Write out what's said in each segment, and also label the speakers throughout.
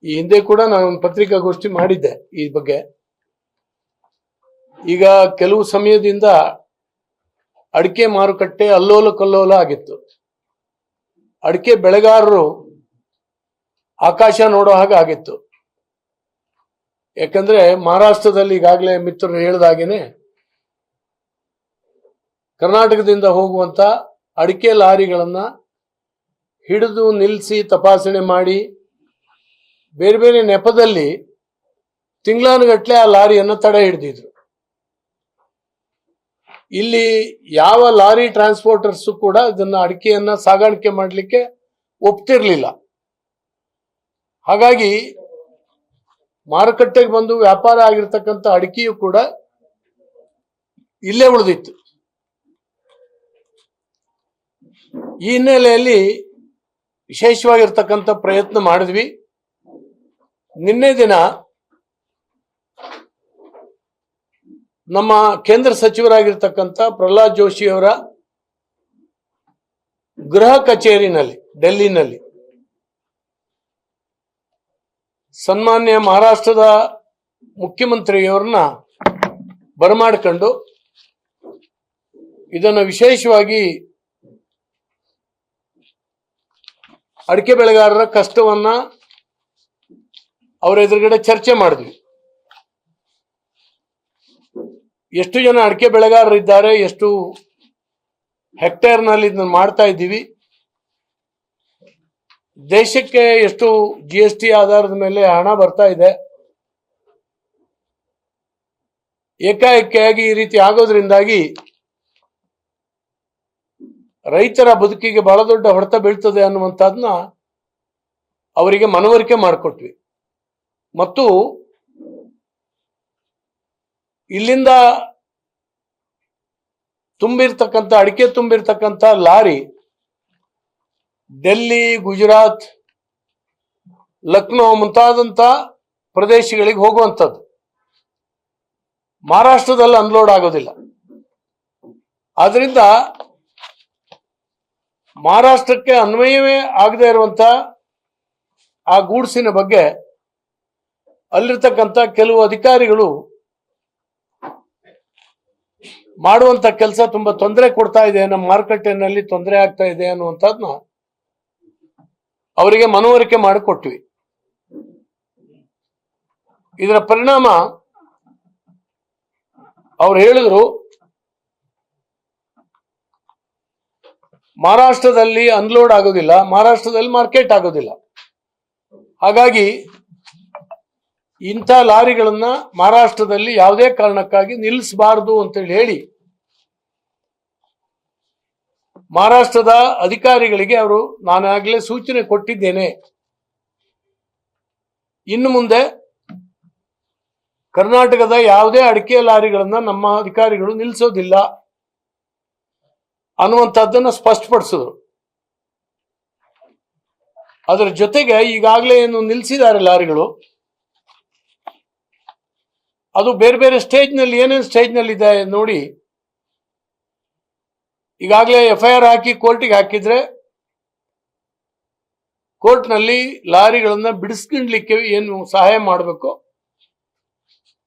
Speaker 1: ಈ ಹಿಂದೆ ಕೂಡ ನಾನು ಒಂದು ಪತ್ರಿಕಾಗೋಷ್ಠಿ ಮಾಡಿದ್ದೆ ಈ ಬಗ್ಗೆ. ಈಗ ಕೆಲವು ಸಮಯದಿಂದ ಅಡಿಕೆ ಮಾರುಕಟ್ಟೆ ಅಲ್ಲೋಲ ಕಲ್ಲೋಲ ಆಗಿತ್ತು. ಅಡಿಕೆ ಬೆಳೆಗಾರರು ಆಕಾಶ ನೋಡೋ ಹಾಗೆ ಆಗಿತ್ತು. ಯಾಕಂದ್ರೆ ಮಹಾರಾಷ್ಟ್ರದಲ್ಲಿ ಈಗಾಗಲೇ ಮಿತ್ರರು ಹೇಳಿದಾಗೇನೆ ಕರ್ನಾಟಕದಿಂದ ಹೋಗುವಂತ ಅಡಿಕೆ ಲಾರಿಗಳನ್ನ ಹಿಡಿದು ನಿಲ್ಲಿಸಿ ತಪಾಸಣೆ ಮಾಡಿ ಬೇರೆ ಬೇರೆ ನೆಪದಲ್ಲಿ ತಿಂಗಳಾನುಗಟ್ಲೆ ಆ ಲಾರಿಯನ್ನು ತಡೆ ಹಿಡಿದಿದ್ರು. ಇಲ್ಲಿ ಯಾವ ಲಾರಿ ಟ್ರಾನ್ಸ್ಪೋರ್ಟರ್ಸ್ ಕೂಡ ಇದನ್ನ ಅಡಿಕೆಯನ್ನ ಸಾಗಾಣಿಕೆ ಮಾಡಲಿಕ್ಕೆ ಒಪ್ತಿರ್ಲಿಲ್ಲ. ಹಾಗಾಗಿ ಮಾರುಕಟ್ಟೆಗೆ ಬಂದು ವ್ಯಾಪಾರ ಆಗಿರ್ತಕ್ಕಂಥ ಅಡಿಕೆಯು ಕೂಡ ಇಲ್ಲೇ ಉಳಿದಿತ್ತು. ಈ ಹಿನ್ನೆಲೆಯಲ್ಲಿ ವಿಶೇಷವಾಗಿರ್ತಕ್ಕಂಥ ಪ್ರಯತ್ನ ಮಾಡಿದ್ವಿ. ನಿನ್ನೆ ದಿನ ನಮ್ಮ ಕೇಂದ್ರ ಸಚಿವರಾಗಿರ್ತಕ್ಕಂಥ ಪ್ರಹ್ಲಾದ್ ಜೋಶಿ ಅವರ ಗೃಹ ಕಚೇರಿನಲ್ಲಿ ಡೆಲ್ಲಿನಲ್ಲಿ ಸನ್ಮಾನ್ಯ ಮಹಾರಾಷ್ಟ್ರದ ಮುಖ್ಯಮಂತ್ರಿಯವರನ್ನ ಬರಮಾಡಿಕೊಂಡು ಇದನ್ನು ವಿಶೇಷವಾಗಿ ಅಡಿಕೆ ಬೆಳೆಗಾರರ ಕಷ್ಟವನ್ನ ಅವರ ಎದುರುಗಡೆ ಚರ್ಚೆ ಮಾಡಿದ್ವಿ. ಎಷ್ಟು ಜನ ಅಡಿಕೆ ಬೆಳೆಗಾರರಿದ್ದಾರೆ, ಎಷ್ಟು ಹೆಕ್ಟೇರ್ನಲ್ಲಿ ಇದನ್ನು ಮಾಡ್ತಾ ಇದ್ದೀವಿ, ದೇಶಕ್ಕೆ ಎಷ್ಟು GST ಆಧಾರದ ಮೇಲೆ ಹಣ ಬರ್ತಾ ಇದೆ, ಏಕಾಏಕಿಯಾಗಿ ಈ ರೀತಿ ಆಗೋದ್ರಿಂದಾಗಿ ರೈತರ ಬದುಕಿಗೆ ಬಹಳ ದೊಡ್ಡ ಹೊಡೆತ ಬೀಳ್ತದೆ ಅನ್ನುವಂಥದ್ದನ್ನ ಅವರಿಗೆ ಮನವರಿಕೆ ಮಾಡಿಕೊಟ್ವಿ. ಮತ್ತು ಇಲ್ಲಿಂದ ತುಂಬಿರ್ತಕ್ಕಂಥ ಅಡಿಕೆ ತುಂಬಿರ್ತಕ್ಕಂಥ ಲಾರಿ ಡೆಲ್ಲಿ, ಗುಜರಾತ್, ಲಕ್ನೋ ಮುಂತಾದಂಥ ಪ್ರದೇಶಗಳಿಗೆ ಹೋಗುವಂಥದ್ದು. ಮಹಾರಾಷ್ಟ್ರದಲ್ಲಿ ಅನ್ಲೋಡ್ ಆಗೋದಿಲ್ಲ. ಆದ್ರಿಂದ ಮಹಾರಾಷ್ಟ್ರಕ್ಕೆ ಅನ್ವಯವೇ ಆಗದೆ ಇರುವಂತ ಆ ಗೂಡ್ಸಿನ ಬಗ್ಗೆ ಅಲ್ಲಿರ್ತಕ್ಕಂಥ ಕೆಲವು ಅಧಿಕಾರಿಗಳು ಮಾಡುವಂತ ಕೆಲಸ ತುಂಬಾ ತೊಂದರೆ ಕೊಡ್ತಾ ಇದೆ, ನಮ್ಮ ಮಾರುಕಟ್ಟೆನಲ್ಲಿ ತೊಂದರೆ ಆಗ್ತಾ ಇದೆ ಅನ್ನುವಂಥದ್ನ ಅವರಿಗೆ ಮನವರಿಕೆ ಮಾಡಿಕೊಟ್ವಿ. ಇದರ ಪರಿಣಾಮ ಅವ್ರು ಹೇಳಿದ್ರು, ಮಹಾರಾಷ್ಟ್ರದಲ್ಲಿ ಅನ್ಲೋಡ್ ಆಗೋದಿಲ್ಲ, ಮಹಾರಾಷ್ಟ್ರದಲ್ಲಿ ಮಾರ್ಕೆಟ್ ಆಗೋದಿಲ್ಲ. ಹಾಗಾಗಿ ಇಂಥ ಲಾರಿಗಳನ್ನ ಮಹಾರಾಷ್ಟ್ರದಲ್ಲಿ ಯಾವುದೇ ಕಾರಣಕ್ಕಾಗಿ ನಿಲ್ಲಿಸಬಾರದು ಅಂತೇಳಿ ಹೇಳಿ ಮಹಾರಾಷ್ಟ್ರದ ಅಧಿಕಾರಿಗಳಿಗೆ ಅವರು ನಾನಾಗಲೇ ಸೂಚನೆ ಕೊಟ್ಟಿದ್ದೇನೆ. ಇನ್ನು ಮುಂದೆ ಕರ್ನಾಟಕದ ಯಾವುದೇ ಅಡಿಕೆ ಲಾರಿಗಳನ್ನ ನಮ್ಮ ಅಧಿಕಾರಿಗಳು ನಿಲ್ಲಿಸೋದಿಲ್ಲ ಅನ್ನುವಂಥದ್ದನ್ನು ಸ್ಪಷ್ಟಪಡಿಸಿದ್ರು. ಅದರ ಜೊತೆಗೆ ಈಗಾಗಲೇ ಏನು ನಿಲ್ಲಿಸಿದ್ದಾರೆ ಲಾರಿಗಳು, ಅದು ಬೇರೆ ಬೇರೆ ಸ್ಟೇಜ್ನಲ್ಲಿ ಏನೇನು ಸ್ಟೇಜ್ನಲ್ಲಿ ಇದೆ ನೋಡಿ. ಈಗಾಗಲೇ FIR ಹಾಕಿ ಕೋರ್ಟಿಗೆ ಹಾಕಿದ್ರೆ ಕೋರ್ಟ್ನಲ್ಲಿ ಲಾರಿಗಳನ್ನ ಬಿಡಿಸ್ಕೊಂಡ್ಲಿಕ್ಕೆ ಏನು ಸಹಾಯ ಮಾಡಬೇಕು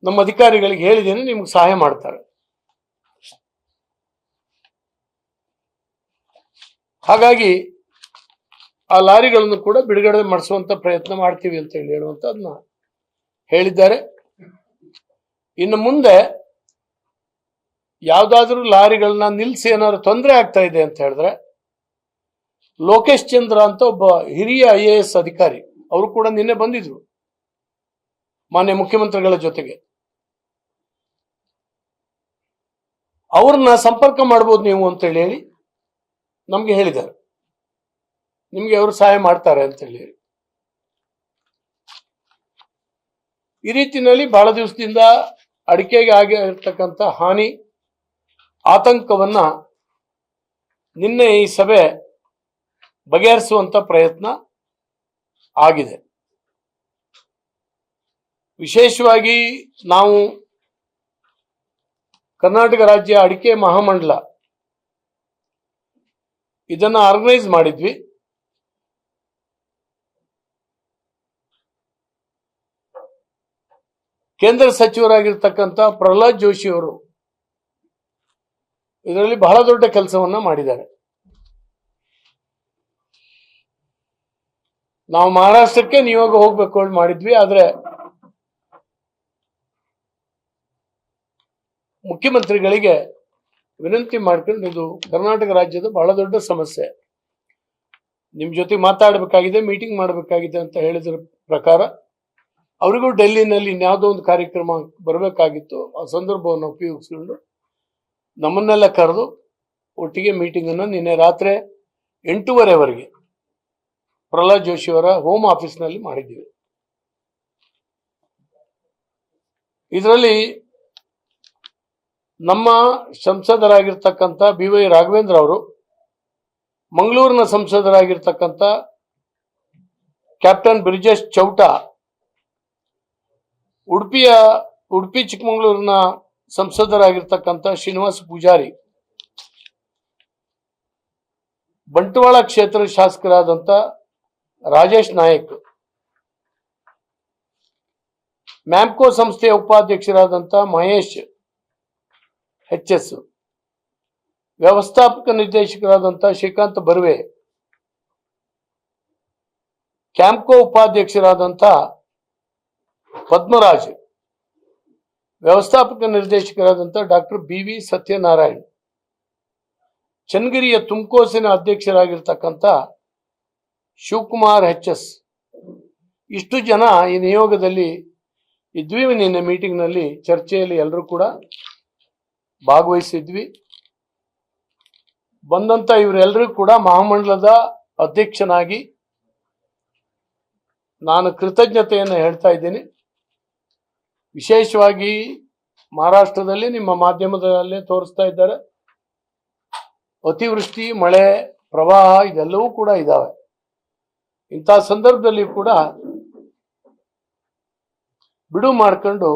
Speaker 1: ನಮ್ಮ ಅಧಿಕಾರಿಗಳಿಗೆ ಹೇಳಿದ್ದೇನೆ, ನಿಮ್ಗೆ ಸಹಾಯ ಮಾಡ್ತಾರೆ. ಹಾಗಾಗಿ ಆ ಲಾರಿಗಳನ್ನು ಕೂಡ ಬಿಡುಗಡೆ ಮಾಡಿಸುವಂತ ಪ್ರಯತ್ನ ಮಾಡ್ತೀವಿ ಅಂತ ಹೇಳುವಂತದನ್ನ ಹೇಳಿದ್ದಾರೆ. ಇನ್ನು ಮುಂದೆ ಯಾವ್ದಾದ್ರೂ ಲಾರಿಗಳನ್ನ ನಿಲ್ಲಿಸಿ ಏನಾದ್ರು ತೊಂದರೆ ಆಗ್ತಾ ಇದೆ ಅಂತ ಹೇಳಿದ್ರೆ ಲೋಕೇಶ್ ಚಂದ್ರ ಅಂತ ಒಬ್ಬ ಹಿರಿಯ IAS ಅಧಿಕಾರಿ, ಅವರು ಕೂಡ ನಿನ್ನೆ ಬಂದಿದ್ರು ಮಾನ್ಯ ಮುಖ್ಯಮಂತ್ರಿಗಳ ಜೊತೆಗೆ. ಅವ್ರನ್ನ ಸಂಪರ್ಕ ಮಾಡ್ಬೋದು ನೀವು ಅಂತ ಹೇಳಿ ನಮ್ಗೆ ಹೇಳಿದ್ದಾರೆ. ನಿಮ್ಗೆ ಅವರು ಸಹಾಯ ಮಾಡ್ತಾರೆ ಅಂತ ಹೇಳಿ. ಈ ರೀತಿಯಲ್ಲಿ ಬಹಳ ದಿವಸದಿಂದ ಅಡಿಕೆಗೆ ಆಗಿರ್ತಕ್ಕಂಥ ಹಾನಿ, ಆತಂಕವನ್ನ ನಿನ್ನೆ ಈ ಸಭೆ ಬಗೆಹರಿಸುವಂತ ಪ್ರಯತ್ನ ಆಗಿದೆ. ವಿಶೇಷವಾಗಿ ನಾವು ಕರ್ನಾಟಕ ರಾಜ್ಯ ಅಡಿಕೆ ಮಹಾಮಂಡಲ ಇದನ್ನ ಆರ್ಗನೈಸ್ ಮಾಡಿದ್ವಿ. ಕೇಂದ್ರ ಸಚಿವರಾಗಿರ್ತಕ್ಕಂಥ ಪ್ರಹ್ಲಾದ್ ಜೋಶಿ ಅವರು ಇದರಲ್ಲಿ ಬಹಳ ದೊಡ್ಡ ಕೆಲಸವನ್ನ ಮಾಡಿದ್ದಾರೆ. ನಾವು ಮಹಾರಾಷ್ಟ್ರಕ್ಕೆ ನಿಯೋಗ ಹೋಗ್ಬೇಕು ಅಂತ ಮಾಡಿದ್ವಿ, ಆದ್ರೆ ಮುಖ್ಯಮಂತ್ರಿಗಳಿಗೆ ವಿನಂತಿ ಮಾಡ್ಕೊಂಡು ಇದು ಕರ್ನಾಟಕ ರಾಜ್ಯದ ಬಹಳ ದೊಡ್ಡ ಸಮಸ್ಯೆ, ನಿಮ್ ಜೊತೆ ಮಾತಾಡಬೇಕಾಗಿದೆ, ಮೀಟಿಂಗ್ ಮಾಡಬೇಕಾಗಿದೆ ಅಂತ ಹೇಳಿದ್ರ ಪ್ರಕಾರ ಅವರಿಗೂ ಡೆಲ್ಲಿನಲ್ಲಿ ಇನ್ಯಾವುದೋ ಒಂದು ಕಾರ್ಯಕ್ರಮ ಬರಬೇಕಾಗಿತ್ತು. ಆ ಸಂದರ್ಭವನ್ನು ಉಪಯೋಗಿಸಿಕೊಂಡು ನಮ್ಮನ್ನೆಲ್ಲ ಕರೆದು ಒಟ್ಟಿಗೆ ಮೀಟಿಂಗ್ ಅನ್ನು ನಿನ್ನೆ ರಾತ್ರಿ 8:30ವರೆಗೆ ಪ್ರಹ್ಲಾದ್ ಜೋಶಿ ಅವರ ಹೋಮ್ ಆಫೀಸ್ನಲ್ಲಿ ಮಾಡಿದ್ದೀವಿ. ಇದರಲ್ಲಿ ನಮ್ಮ ಸಂಸದರಾಗಿರ್ತಕ್ಕಂಥ BY ರಾಘವೇಂದ್ರ ಅವರು, ಮಂಗಳೂರಿನ ಸಂಸದರಾಗಿರ್ತಕ್ಕಂಥ ಕ್ಯಾಪ್ಟನ್ ಬ್ರಿಜೇಶ್ ಚೌಟಾ, ಉಡುಪಿ ಚಿಕ್ಕಮಗಳೂರಿನ ಸಂಸದರಾಗಿರ್ತಕ್ಕಂಥ ಶ್ರೀನಿವಾಸ ಪೂಜಾರಿ, ಬಂಟ್ವಾಳ ಕ್ಷೇತ್ರ ಶಾಸಕರಾದಂಥ ರಾಜೇಶ್ ನಾಯಕ್, ಮ್ಯಾಮ್ಕೋ ಸಂಸ್ಥೆಯ ಉಪಾಧ್ಯಕ್ಷರಾದಂಥ ಮಹೇಶ್ HS, ವ್ಯವಸ್ಥಾಪಕ ನಿರ್ದೇಶಕರಾದಂಥ ಶ್ರೀಕಾಂತ್ ಬರ್ವೆ, ಕ್ಯಾಂಪ್ಕೋ ಉಪಾಧ್ಯಕ್ಷರಾದಂಥ ಪದ್ಮರಾಜ್, ವ್ಯವಸ್ಥಾಪಕ ನಿರ್ದೇಶಕರಾದಂಥ ಡಾಕ್ಟರ್ BV ಸತ್ಯನಾರಾಯಣ್, ಚನ್ನಗಿರಿಯ ತುಮಕೋಸಿನ ಅಧ್ಯಕ್ಷರಾಗಿರ್ತಕ್ಕಂಥ ಶಿವಕುಮಾರ್ HS, ಇಷ್ಟು ಜನ ಈ ನಿಯೋಗದಲ್ಲಿ ಇದ್ವಿ. ನಿನ್ನೆ ಮೀಟಿಂಗ್ನಲ್ಲಿ ಚರ್ಚೆಯಲ್ಲಿ ಎಲ್ಲರೂ ಕೂಡ ಭಾಗವಹಿಸಿದ್ವಿ. ಬಂದಂತ ಇವರೆಲ್ಲರೂ ಕೂಡ ಮಹಾಮಂಡಲದ ಅಧ್ಯಕ್ಷನಾಗಿ ನಾನು ಕೃತಜ್ಞತೆಯನ್ನು ಹೇಳ್ತಾ ಇದ್ದೀನಿ. ವಿಶೇಷವಾಗಿ ಮಹಾರಾಷ್ಟ್ರದಲ್ಲಿ ನಿಮ್ಮ ಮಾಧ್ಯಮದಲ್ಲೇ ತೋರಿಸ್ತಾ ಇದ್ದಾರೆ, ಅತಿವೃಷ್ಟಿ, ಮಳೆ, ಪ್ರವಾಹ ಇದೆಲ್ಲವೂ ಕೂಡ ಇದ್ದಾವೆ. ಇಂಥ ಸಂದರ್ಭದಲ್ಲಿ ಕೂಡ ಬಿಡು ಮಾಡಿಕೊಂಡು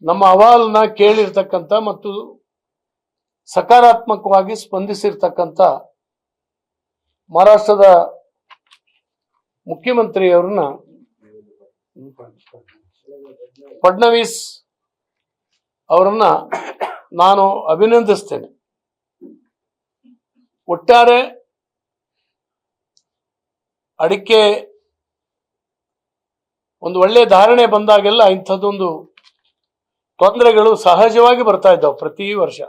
Speaker 1: ನಮ್ಮ ಅಹವಾಲನ್ನ ಕೇಳಿರ್ತಕ್ಕಂಥ ಮತ್ತು ಸಕಾರಾತ್ಮಕವಾಗಿ ಸ್ಪಂದಿಸಿರ್ತಕ್ಕಂಥ ಮಹಾರಾಷ್ಟ್ರದ ಮುಖ್ಯಮಂತ್ರಿಯವರನ್ನ ಫಡ್ನವೀಸ್ ಅವರನ್ನ ನಾನು ಅಭಿನಂದಿಸ್ತೇನೆ. ಒಟ್ಟಾರೆ ಅಡಿಕೆ ಒಂದು ಒಳ್ಳೆ ಧಾರಣೆ ಬಂದಾಗೆಲ್ಲ ಇಂಥದ್ದೊಂದು ತೊಂದರೆಗಳು ಸಹಜವಾಗಿ ಬರ್ತಾ ಇದ್ದಾವೆ. ಪ್ರತಿ ವರ್ಷ,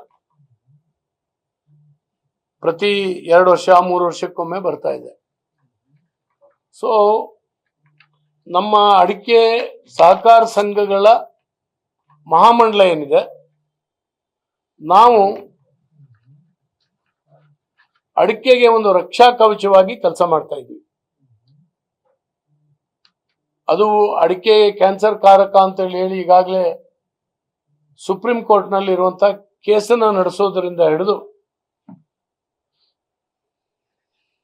Speaker 1: ಪ್ರತಿ 2 ವರ್ಷ 3 ವರ್ಷಕ್ಕೊಮ್ಮೆ ಬರ್ತಾ ಇದೆ. ಸೊ ನಮ್ಮ ಅಡಿಕೆ ಸಹಕಾರ ಸಂಘಗಳ ಮಹಾಮಂಡಲ ಏನಿದೆ, ನಾವು ಅಡಿಕೆಗೆ ಒಂದು ರಕ್ಷಾ ಕವಚವಾಗಿ ಕೆಲಸ ಮಾಡ್ತಾ ಇದ್ವಿ. ಅದು ಅಡಿಕೆ ಕ್ಯಾನ್ಸರ್ ಕಾರಕ ಅಂತ ಹೇಳಿ ಈಗಾಗಲೇ ಸುಪ್ರೀಂ ಕೋರ್ಟ್ ನಲ್ಲಿ ಇರುವಂತಹ ಕೇಸನ್ನ ನಡೆಸೋದರಿಂದ ಹಿಡಿದು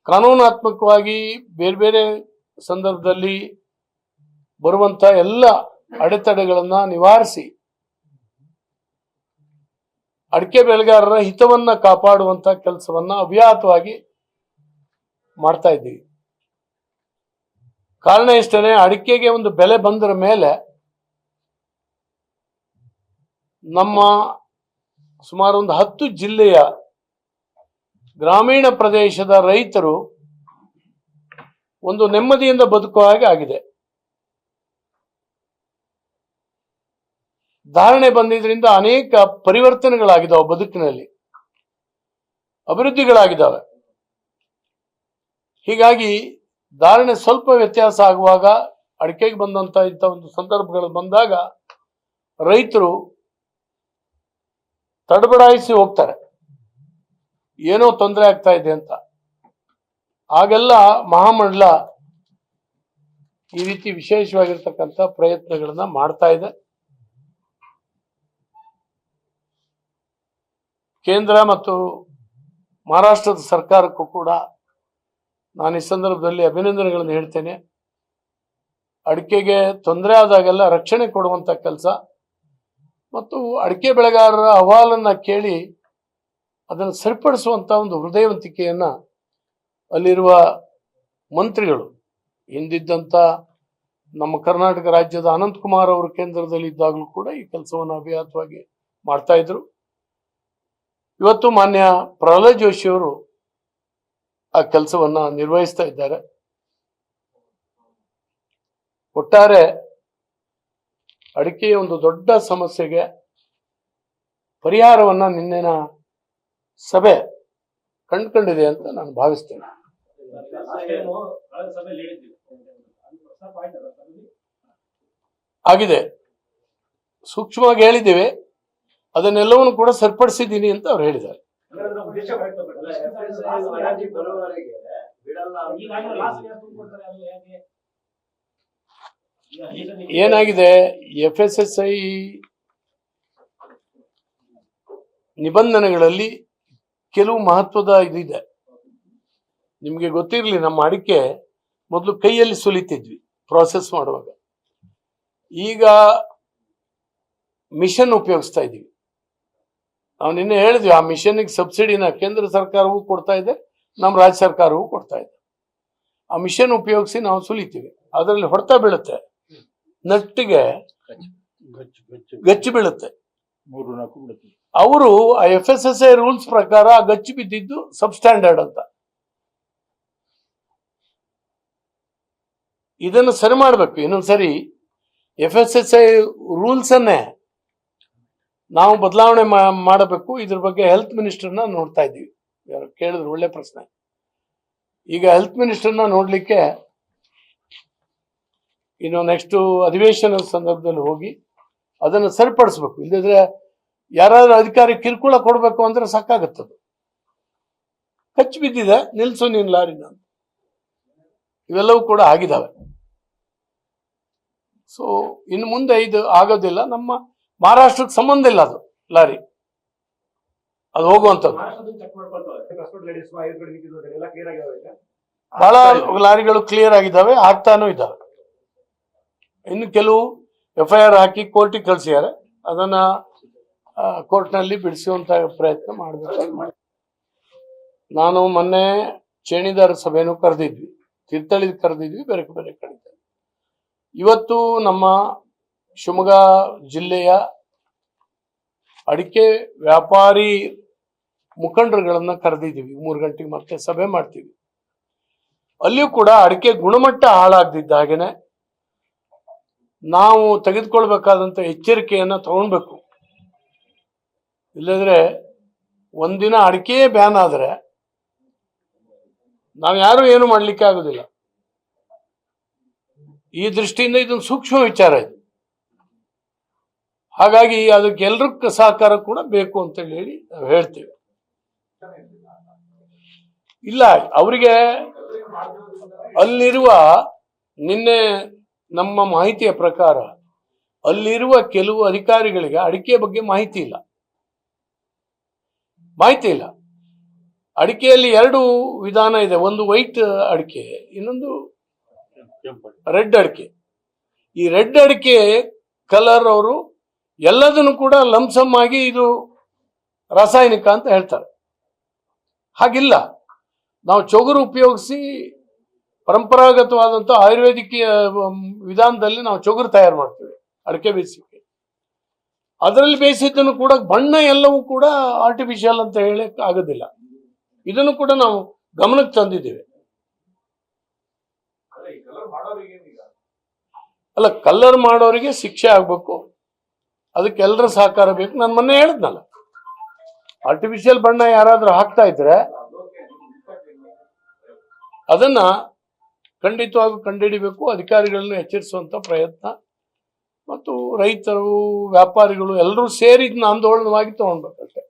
Speaker 1: ಕಾನೂನಾತ್ಮಕವಾಗಿ ಬೇರೆ ಬೇರೆ ಸಂದರ್ಭದಲ್ಲಿ ಬರುವಂತ ಎಲ್ಲ ಅಡೆತಡೆಗಳನ್ನ ನಿವಾರಿಸಿ ಅಡಿಕೆ ಬೆಳೆಗಾರರ ಹಿತವನ್ನ ಕಾಪಾಡುವಂತ ಕೆಲಸವನ್ನ ಅವ್ಯಾಹತವಾಗಿ ಮಾಡ್ತಾ ಇದ್ದೀವಿ. ಕಾರಣ ಇಷ್ಟನೇ, ಅಡಿಕೆಗೆ ಒಂದು ಬೆಲೆ ಬಂದರ ಮೇಲೆ ನಮ್ಮ ಸುಮಾರು ಒಂದು 10 ಜಿಲ್ಲೆಯ ಗ್ರಾಮೀಣ ಪ್ರದೇಶದ ರೈತರು ಒಂದು ನೆಮ್ಮದಿಯಿಂದ ಬದುಕುವ ಹಾಗೆ ಆಗಿದೆ. ಧಾರಣೆ ಬಂದಿದ್ರಿಂದ ಅನೇಕ ಪರಿವರ್ತನೆಗಳಾಗಿದ್ದಾವೆ, ಬದುಕಿನಲ್ಲಿ ಅಭಿವೃದ್ಧಿಗಳಾಗಿದ್ದಾವೆ. ಹೀಗಾಗಿ ಧಾರಣೆ ಸ್ವಲ್ಪ ವ್ಯತ್ಯಾಸ ಆಗುವಾಗ, ಅಡಿಕೆಗೆ ಬಂದಂತ ಇಂಥ ಒಂದು ಸಂದರ್ಭಗಳು ಬಂದಾಗ ರೈತರು ತಡಬಡಾಯಿಸಿ ಹೋಗ್ತಾರೆ, ಏನೋ ತೊಂದರೆ ಆಗ್ತಾ ಇದೆ ಅಂತ. ಆಗೆಲ್ಲ ಮಹಾಮಂಡಲ ಈ ರೀತಿ ವಿಶೇಷವಾಗಿರ್ತಕ್ಕಂಥ ಪ್ರಯತ್ನಗಳನ್ನ ಮಾಡ್ತಾ ಇದೆ. ಕೇಂದ್ರ ಮತ್ತು ಮಹಾರಾಷ್ಟ್ರದ ಸರ್ಕಾರಕ್ಕೂ ಕೂಡ ನಾನು ಈ ಸಂದರ್ಭದಲ್ಲಿ ಅಭಿನಂದನೆಗಳನ್ನು ಹೇಳ್ತೇನೆ. ಅಡಿಕೆಗೆ ತೊಂದರೆ ಆದಾಗೆಲ್ಲ ರಕ್ಷಣೆ ಕೊಡುವಂತ ಕೆಲಸ ಮತ್ತು ಅಡಿಕೆ ಬೆಳೆಗಾರರ ಅಹವಾಲನ್ನ ಕೇಳಿ ಅದನ್ನು ಸರಿಪಡಿಸುವಂತ ಒಂದು ಹೃದಯವಂತಿಕೆಯನ್ನ ಅಲ್ಲಿರುವ ಮಂತ್ರಿಗಳು, ಹಿಂದಿದ್ದಂತ ನಮ್ಮ ಕರ್ನಾಟಕ ರಾಜ್ಯದ ಅನಂತಕುಮಾರ್ ಅವರು ಕೇಂದ್ರದಲ್ಲಿ ಇದ್ದಾಗಲೂ ಕೂಡ ಈ ಕೆಲಸವನ್ನು ಅವಿರತವಾಗಿ ಮಾಡ್ತಾ ಇದ್ರು. ಇವತ್ತು ಮಾನ್ಯ ಪ್ರಹ್ಲಾದ್ ಜೋಶಿ ಅವರು ಆ ಕೆಲಸವನ್ನ ನಿರ್ವಹಿಸ್ತಾ ಇದ್ದಾರೆ. ಒಟ್ಟಾರೆ ಅಡಿಕೆಯ ಒಂದು ದೊಡ್ಡ ಸಮಸ್ಯೆಗೆ ಪರಿಹಾರವನ್ನ ನಿನ್ನೆನ ಸಭೆ ಕಂಡುಕೊಂಡಿದೆ ಅಂತ ನಾನು ಭಾವಿಸ್ತೇನೆ. ಆಗಿದೆ, ಸೂಕ್ಷ್ಮವಾಗಿ ಹೇಳಿದ್ದೇವೆ, ಅದನ್ನೆಲ್ಲವನ್ನು ಕೂಡ ಸರಿಪಡಿಸಿದ್ದೀನಿ ಅಂತ ಅವ್ರು ಹೇಳಿದ್ದಾರೆ. ಏನಾಗಿದೆ, FSSAI ನಿಬಂಧನೆಗಳಲ್ಲಿ ಕೆಲವು ಮಹತ್ವದ ಇದಿದೆ. ನಿಮ್ಗೆ ಗೊತ್ತಿರಲಿ, ನಮ್ಮ ಅಡಿಕೆ ಮೊದಲು ಕೈಯಲ್ಲಿ ಸುಲಿತಿದ್ವಿ ಪ್ರಾಸೆಸ್ ಮಾಡುವಾಗ. ಈಗ ಮಿಷನ್ ಉಪಯೋಗಿಸ್ತಾ ಇದೀವಿ. ನಾವು ನಿನ್ನೆ ಹೇಳಿದ್ವಿ, ಆ ಮಿಷನ್ಗೆ ಸಬ್ಸಿಡಿನ ಕೇಂದ್ರ ಸರ್ಕಾರವೂ ಕೊಡ್ತಾ ಇದೆ, ನಮ್ಮ ರಾಜ್ಯ ಸರ್ಕಾರವೂ ಕೊಡ್ತಾ ಇದೆ. ಆ ಮಿಷನ್ ಉಪಯೋಗಿಸಿ ನಾವು ಸುಲಿತೀವಿ. ಅದರಲ್ಲಿ ಹೊಡೆತ ಬೀಳುತ್ತೆ, ನಟ್ಟಿಗೆ ಗಚ್ಚು ಬೀಳುತ್ತೆ. ಅವರು ಆ FSSAI ರೂಲ್ಸ್ ಪ್ರಕಾರ ಆ ಗಚ್ಚು ಬಿದ್ದಿದ್ದು ಸಬ್ ಸ್ಟ್ಯಾಂಡರ್ಡ್ ಅಂತ. ಇದನ್ನು ಸರಿ ಮಾಡಬೇಕು. ಇನ್ನೊಂದ್ಸರಿ FSSAI ರೂಲ್ಸ್ ಅನ್ನೇ ನಾವು ಬದಲಾವಣೆ ಮಾಡಬೇಕು. ಇದ್ರ ಬಗ್ಗೆ ಹೆಲ್ತ್ ಮಿನಿಸ್ಟರ್ನ ನೋಡ್ತಾ ಇದ್ದೀವಿ. ಕೇಳಿದ್ರು, ಒಳ್ಳೆ ಪ್ರಶ್ನೆ. ಈಗ ಹೆಲ್ತ್ ಮಿನಿಸ್ಟರ್ನ ನೋಡ್ಲಿಕ್ಕೆ ಇನ್ನು ನೆಕ್ಸ್ಟ್ ಅಧಿವೇಶನದ ಸಂದರ್ಭದಲ್ಲಿ ಹೋಗಿ ಅದನ್ನು ಸರಿಪಡಿಸ್ಬೇಕು. ಇಲ್ಲದಿದ್ರೆ ಯಾರಾದ್ರೂ ಅಧಿಕಾರಿ ಕಿರುಕುಳ ಕೊಡ್ಬೇಕು ಅಂದ್ರೆ ಸಾಕಾಗತ್ತದು. ಕಚ್ಚು ಬಿದ್ದಿದೆ, ನಿಲ್ಸು ನೀನ್ ಲಾರಿನ, ಇವೆಲ್ಲವೂ ಕೂಡ ಆಗಿದ್ದಾವೆ. ಸೊ ಇನ್ನು ಮುಂದೆ ಇದು ಆಗೋದಿಲ್ಲ. ನಮ್ಮ ಮಹಾರಾಷ್ಟ್ರಕ್ಕೆ ಸಂಬಂಧ ಇಲ್ಲ ಅದು ಲಾರಿ, ಅದು ಹೋಗುವಂಥದ್ದು. ಬಹಳ ಲಾರಿಗಳು ಕ್ಲಿಯರ್ ಆಗಿದ್ದಾವೆ, ಆಗ್ತಾನೂ ಇದ್ದಾವೆ. ಇನ್ನು ಕೆಲವು FIR ಹಾಕಿ ಕೋರ್ಟಿಗೆ ಕಳಿಸಿದ್ದಾರೆ. ಅದನ್ನ ಕೋರ್ಟ್ನಲ್ಲಿ ಬಿಡಿಸುವಂತ ಪ್ರಯತ್ನ ಮಾಡಬೇಕು. ನಾನು ಮೊನ್ನೆ ಚೇಣಿದಾರ ಸಭೆನೂ ಕರೆದಿದ್ವಿ, ತೀರ್ಥಹಳ್ಳಿ ಕರೆದಿದ್ವಿ, ಬೇರೆ ಬೇರೆ ಕಡೆ. ಇವತ್ತು ನಮ್ಮ ಶಿವಮೊಗ್ಗ ಜಿಲ್ಲೆಯ ಅಡಿಕೆ ವ್ಯಾಪಾರಿ ಮುಖಂಡರುಗಳನ್ನ ಕರೆದಿದ್ದೀವಿ. 3 ಗಂಟೆಗೆ ಮತ್ತೆ ಸಭೆ ಮಾಡ್ತೀವಿ. ಅಲ್ಲಿಯೂ ಕೂಡ ಅಡಿಕೆ ಗುಣಮಟ್ಟ ಹಾಳಾಗದಿದ್ದ ಹಾಗೇನೆ ನಾವು ತೆಗೆದುಕೊಳ್ಬೇಕಾದಂತ ಎಚ್ಚರಿಕೆಯನ್ನ ತಗೊಳ್ಬೇಕು. ಇಲ್ಲದ್ರೆ ಒಂದಿನ ಅಡಿಕೆ ಬ್ಯಾನ್ ಆದ್ರೆ ನಾವು ಯಾರು ಏನು ಮಾಡ್ಲಿಕ್ಕೆ ಆಗುದಿಲ್ಲ. ಈ ದೃಷ್ಟಿಯಿಂದ ಇದೊಂದು ಸೂಕ್ಷ್ಮ ವಿಚಾರ ಇದು. ಹಾಗಾಗಿ ಅದಕ್ಕೆ ಎಲ್ರ ಸಹಕಾರ ಕೂಡ ಬೇಕು ಅಂತ ಹೇಳಿ ನಾವು ಹೇಳ್ತೇವೆ. ಇಲ್ಲ, ಅವರಿಗೆ ಅಲ್ಲಿರುವ, ನಿನ್ನೆ ನಮ್ಮ ಮಾಹಿತಿಯ ಪ್ರಕಾರ ಅಲ್ಲಿರುವ ಕೆಲವು ಅಧಿಕಾರಿಗಳಿಗೆ ಅಡಿಕೆ ಬಗ್ಗೆ ಮಾಹಿತಿ ಇಲ್ಲ. ಅಡಿಕೆಯಲ್ಲಿ 2 ವಿಧಾನ ಇದೆ. ಒಂದು ವೈಟ್ ಅಡಿಕೆ, ಇನ್ನೊಂದು ರೆಡ್ ಅಡಿಕೆ. ಈ ರೆಡ್ ಅಡಿಕೆ ಕಲರ್ ಅವರು ಎಲ್ಲದನ್ನು ಕೂಡ ಲಂಸಮ್ ಆಗಿ ಇದು ರಾಸಾಯನಿಕ ಅಂತ ಹೇಳ್ತಾರೆ. ಹಾಗಿಲ್ಲ, ನಾವು ಚೊಗುರು ಉಪಯೋಗಿಸಿ ಪರಂಪರಾಗತವಾದಂಥ ಆಯುರ್ವೇದಿಕ್ ವಿಧಾನದಲ್ಲಿ ನಾವು ಚೊಗುರು ತಯಾರು ಮಾಡ್ತೀವಿ ಅಡಿಕೆ ಬೇಯಿಸಲಿಕ್ಕೆ. ಅದರಲ್ಲಿ ಬೇಯಿಸಿದ್ದನ್ನು ಕೂಡ ಬಣ್ಣ ಎಲ್ಲವೂ ಕೂಡ ಆರ್ಟಿಫಿಷಿಯಲ್ ಅಂತ ಹೇಳಕ್ ಆಗೋದಿಲ್ಲ. ಇದನ್ನು ಕೂಡ ನಾವು ಗಮನಕ್ಕೆ ತಂದಿದ್ದೇವೆ. ಅಲ್ಲ, ಕಲ್ಲರ್ ಮಾಡೋರಿಗೆ ಶಿಕ್ಷೆ ಆಗ್ಬೇಕು, ಅದಕ್ಕೆ ಎಲ್ಲರ ಸಹಕಾರ ಬೇಕು. ನಾನು ಮೊನ್ನೆ ಹೇಳಿದ್ನಲ್ಲ, ಆರ್ಟಿಫಿಷಿಯಲ್ ಬಣ್ಣ ಯಾರಾದ್ರೂ ಹಾಕ್ತಾ ಇದ್ರೆ ಅದನ್ನ ಖಂಡಿತವಾಗಿ ಕಂಡುಹಿಡಿಬೇಕು. ಅಧಿಕಾರಿಗಳನ್ನು ಎಚ್ಚರಿಸುವಂತ ಪ್ರಯತ್ನ ಮತ್ತು ರೈತರು, ವ್ಯಾಪಾರಿಗಳು ಎಲ್ಲರೂ ಸೇರಿ ಇದನ್ನ ಆಂದೋಲನವಾಗಿ ತಗೊಳ್ಬೇಕಷ್ಟೇ.